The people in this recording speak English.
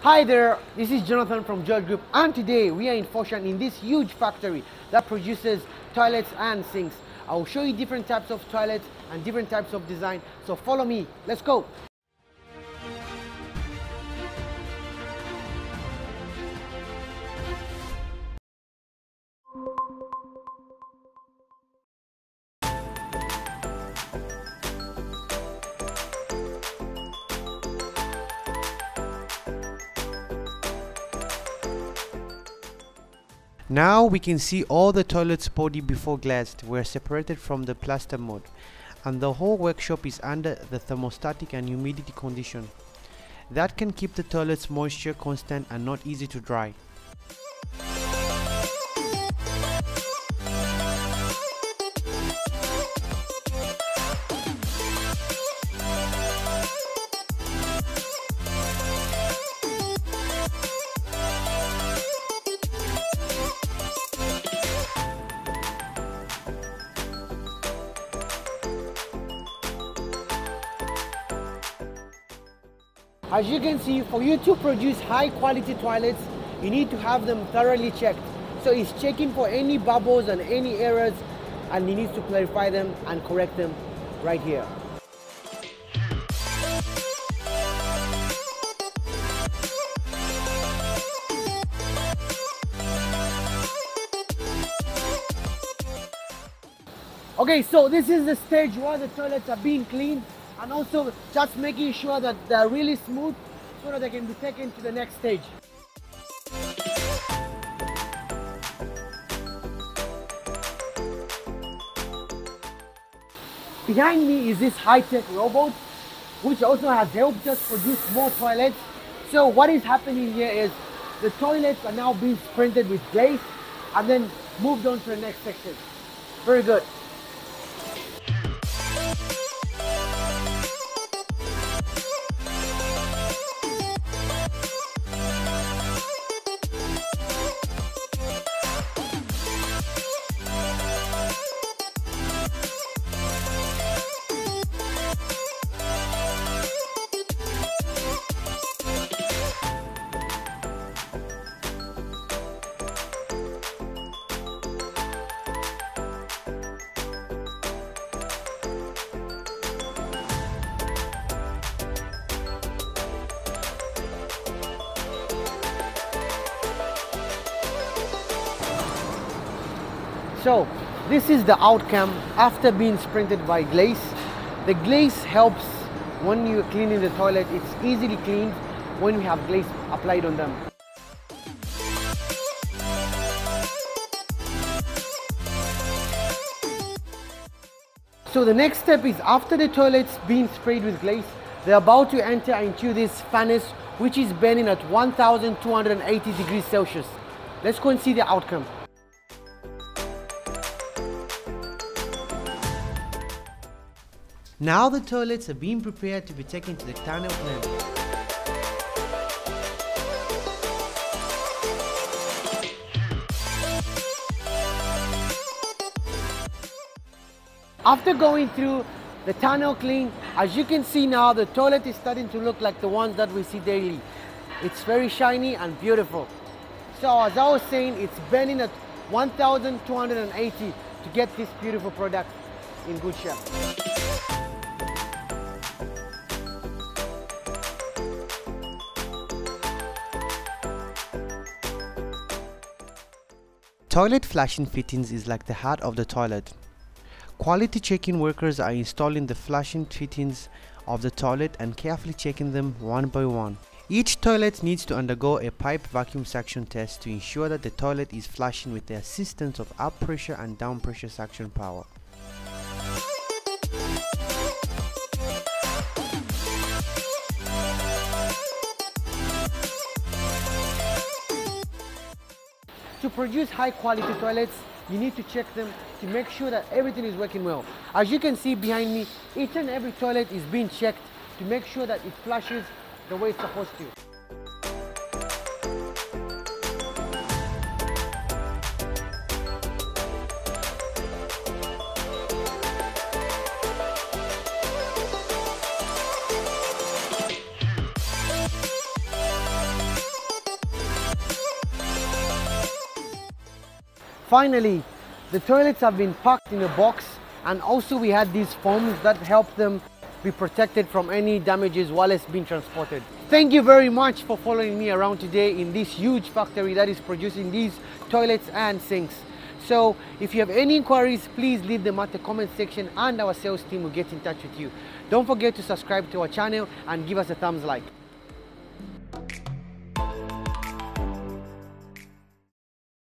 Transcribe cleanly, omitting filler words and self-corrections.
Hi there, this is Jonathan from Group, and today we are in Foshan in this huge factory that produces toilets and sinks. I will show you different types of toilets and different types of design. So follow me, let's go. Now we can see all the toilets body before glazed were separated from the plaster mode, and the whole workshop is under the thermostatic and humidity condition. That can keep the toilets moisture constant and not easy to dry. As you can see, for you to produce high quality toilets, you need to have them thoroughly checked. So it's checking for any bubbles and any errors, and he needs to clarify them and correct them right here. Okay, so this is the stage where the toilets are being cleaned, and also just making sure that they're really smooth so that they can be taken to the next stage. Behind me is this high-tech robot, which also has helped us produce more toilets. So what is happening here is the toilets are now being sprinted with glaze and then moved on to the next section. Very good. So this is the outcome after being sprinted by glaze. The glaze helps when you're cleaning the toilet. It's easily cleaned when you have glaze applied on them. So the next step is, after the toilet's being sprayed with glaze, they're about to enter into this furnace, which is burning at 1280 degrees Celsius. Let's go and see the outcome. Now the toilets are being prepared to be taken to the tunnel plant. After going through the tunnel clean, as you can see now, the toilet is starting to look like the ones that we see daily. It's very shiny and beautiful. So as I was saying, it's burning at 1280 to get this beautiful product in good shape. Toilet flashing fittings is like the heart of the toilet. Quality checking workers are installing the flashing fittings of the toilet and carefully checking them one by one. Each toilet needs to undergo a pipe vacuum suction test to ensure that the toilet is flushing with the assistance of up pressure and down pressure suction power. To produce high quality toilets, you need to check them to make sure that everything is working well. As you can see behind me, each and every toilet is being checked to make sure that it flushes the way it's supposed to. Finally, the toilets have been packed in a box, and also we had these foams that help them be protected from any damages while it's being transported. Thank you very much for following me around today in this huge factory that is producing these toilets and sinks. So if you have any inquiries, please leave them at the comment section and our sales team will get in touch with you. Don't forget to subscribe to our channel and give us a thumbs like.